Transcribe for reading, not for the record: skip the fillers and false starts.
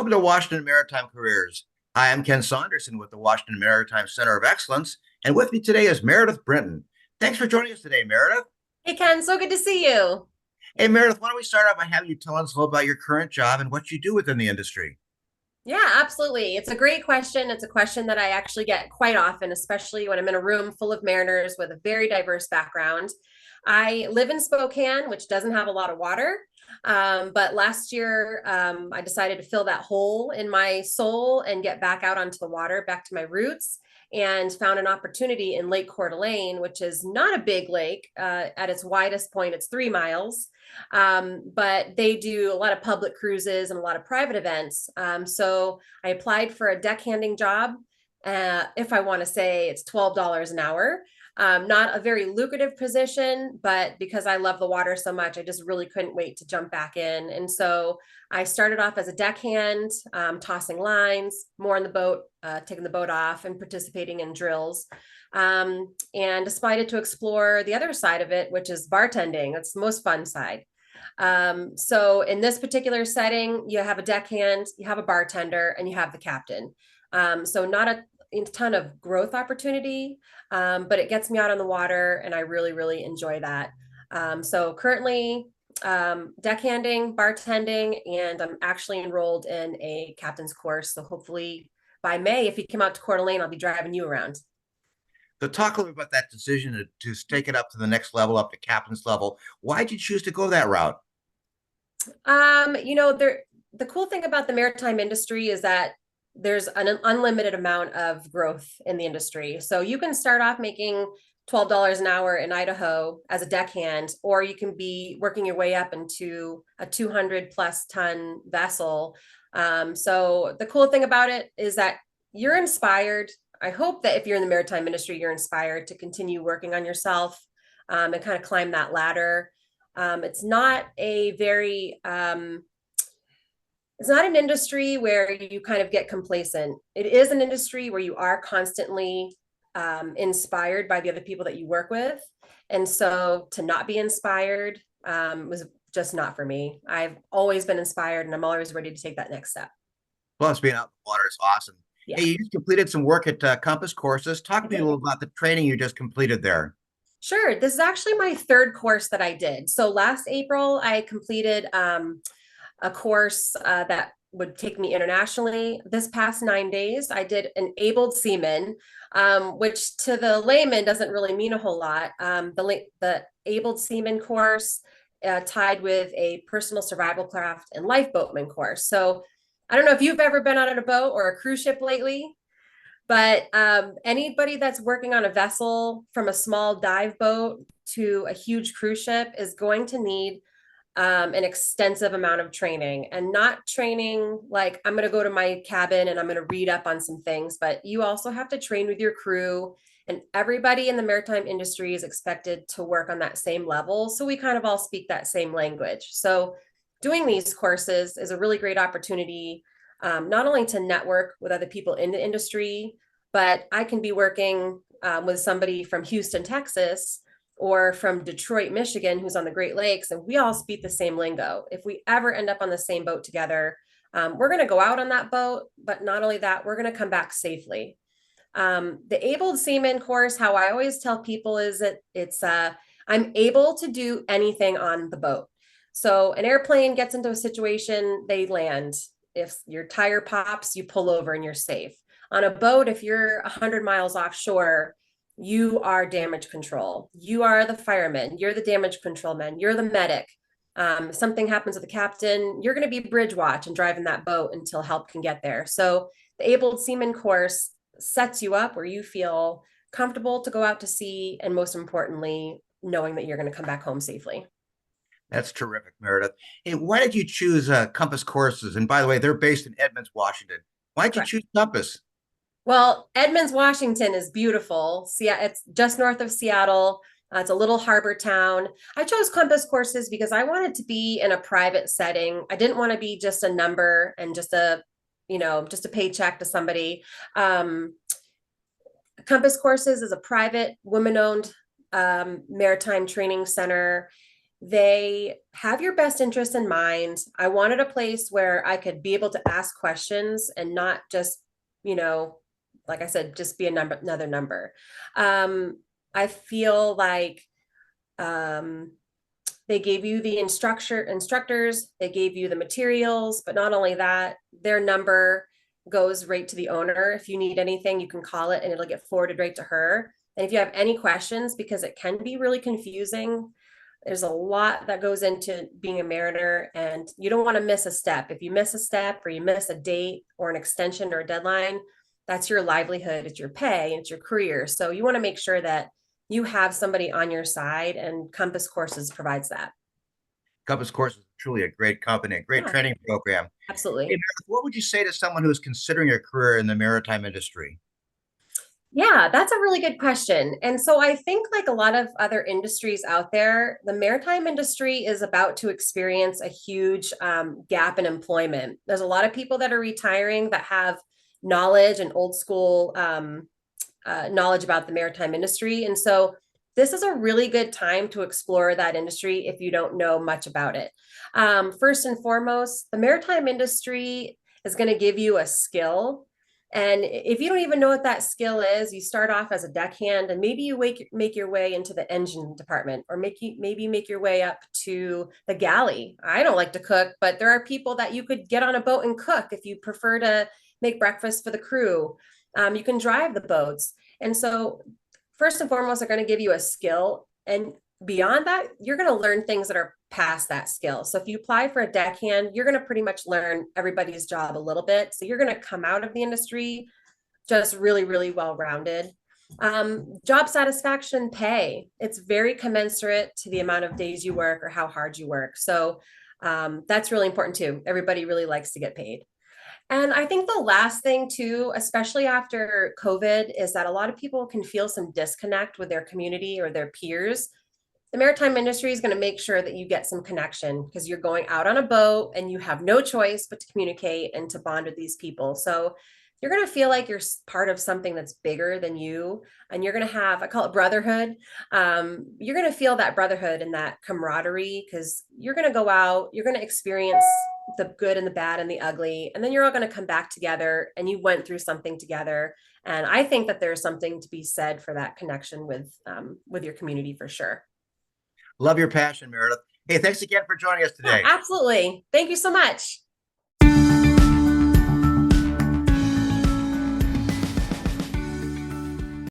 Welcome to Washington Maritime Careers. Hi, I'm Ken Saunderson with the Washington Maritime Center of Excellence, and with me today is Meredith Brinton. Thanks for joining us today, Meredith. Hey Ken, so good to see you. Hey, Meredith, why don't we start out by having you tell us a little about your current job and what you do within the industry? Yeah, absolutely. It's a great question. It's a question that I actually get quite often, especially when I'm in a room full of mariners with a very diverse background. I live in Spokane, which doesn't have a lot of water. But last year, I decided to fill that hole in my soul and get back out onto the water, back to my roots, and found an opportunity in Lake Coeur d'Alene, which is not a big lake. At its widest point, it's 3 miles. But they do a lot of public cruises and a lot of private events. So I applied for a deckhanding job. If I want to say it's $12 an hour. Not a very lucrative position, but because I love the water so much, I just really couldn't wait to jump back in. And so I started off as a deckhand, tossing lines, more on the boat, taking the boat off and participating in drills. And decided to explore the other side of it, which is bartending. It's the most fun side. So in this particular setting, you have a deckhand, you have a bartender, and you have the captain. So not a ton of growth opportunity, but it gets me out on the water, and I really, really enjoy that. So currently, deckhanding, bartending, and I'm actually enrolled in a captain's course. So hopefully by May, if you come out to Coeur d'Alene, I'll be driving you around. So talk a little bit about that decision to take it up to the next level, up to captain's level. Why did you choose to go that route? The cool thing about the maritime industry is that there's an unlimited amount of growth in the industry. So you can start off making $12 an hour in Idaho as a deckhand, or you can be working your way up into a 200 plus ton vessel. So the cool thing about it is that you're inspired. I hope that if you're in the maritime industry, you're inspired to continue working on yourself, and kind of climb that ladder. It's not a very it's not an industry where you kind of get complacent. It is an industry where you are constantly inspired by the other people that you work with. And so to not be inspired was just not for me. I've always been inspired, and I'm always ready to take that next step. Plus, being out in the water is awesome. Hey, Yeah, you just completed some work at Compass Courses. Talk I to me a little did. about the training you just completed there. Sure. This is actually my third course that I did. So last April, I completed a course that would take me internationally. This past 9 days, I did an abled seaman, which to the layman doesn't really mean a whole lot. The abled seaman course tied with a personal survival craft and lifeboatman course. So I don't know if you've ever been out on a boat or a cruise ship lately, but anybody that's working on a vessel from a small dive boat to a huge cruise ship is going to need an extensive amount of training, and not training like I'm going to go to my cabin and I'm going to read up on some things, but you also have to train with your crew, and everybody in the maritime industry is expected to work on that same level. So we kind of all speak that same language. So doing these courses is a really great opportunity, not only to network with other people in the industry, but I can be working with somebody from Houston, Texas, or from Detroit, Michigan, who's on the Great Lakes, and we all speak the same lingo. If we ever end up on the same boat together, we're going to go out on that boat, but not only that, we're going to come back safely. The abled seaman course, how I always tell people is that I'm able to do anything on the boat. So an airplane gets into a situation, they land. If your tire pops, you pull over and you're safe. On a boat, if you're 100 miles offshore, you are damage control. You are the fireman. You're the damage control man. You're the medic. If something happens with the captain, you're going to be bridge watch and driving that boat until help can get there. So the abled seaman course sets you up where you feel comfortable to go out to sea, and most importantly, knowing that you're going to come back home safely. That's terrific, Meredith. Hey, why did you choose Compass Courses? And by the way, they're based in Edmonds, Washington. Why did you Correct. choose Compass? Well, Edmonds, Washington is beautiful. It's just north of Seattle. It's a little harbor town. I chose Compass courses because I wanted to be in a private setting. I didn't want to be just a number and just a paycheck to somebody. Compass Courses is a private, women-owned maritime training center. They have your best interest in mind. I wanted a place where I could be able to ask questions and not just, you know, like I said, just be another number. I feel like um, they gave you the instructors, they gave you the materials, but not only that, their number goes right to the owner. If you need anything, you can call it and it'll get forwarded right to her. And if you have any questions, because it can be really confusing, there's a lot that goes into being a mariner, and you don't want to miss a step. If you miss a step or you miss a date or an extension or a deadline, that's your livelihood, it's your pay, and it's your career. So you want to make sure that you have somebody on your side, and Compass Courses provides that. Compass Course is truly a great company, a great Yeah, training program. Hey, absolutely. Meredith, what would you say to someone who is considering a career in the maritime industry? Yeah, that's a really good question. And so I think, like a lot of other industries out there, the maritime industry is about to experience a huge gap in employment. There's a lot of people that are retiring that have knowledge and old school knowledge about the maritime industry. And so this is a really good time to explore that industry if you don't know much about it. First and foremost, the maritime industry is going to give you a skill. And if you don't even know what that skill is, you start off as a deckhand, and maybe you make your way into the engine department, or maybe make your way up to the galley. I don't like to cook, but there are people that you could get on a boat and cook if you prefer to make breakfast for the crew. You can drive the boats. And so, first and foremost, they're going to give you a skill. And beyond that, you're going to learn things that are past that skill. So, if you apply for a deckhand, you're going to pretty much learn everybody's job a little bit. So, you're going to come out of the industry just really, really well rounded. Job satisfaction pay, it's very commensurate to the amount of days you work or how hard you work. So, that's really important too. Everybody really likes to get paid. And I think the last thing too, especially after COVID, is that a lot of people can feel some disconnect with their community or their peers. The maritime industry is going to make sure that you get some connection, because you're going out on a boat and you have no choice but to communicate and to bond with these people. So you're going to feel like you're part of something that's bigger than you, and you're going to have, I call it brotherhood. You're going to feel that brotherhood and that camaraderie, because you're going to go out, you're going to experience the good and the bad and the ugly, and then you're all going to come back together, and you went through something together. And I think that there's something to be said for that connection with your community, for sure. Love your passion, Meredith. Hey, thanks again for joining us Yeah, today. absolutely. Thank you so much.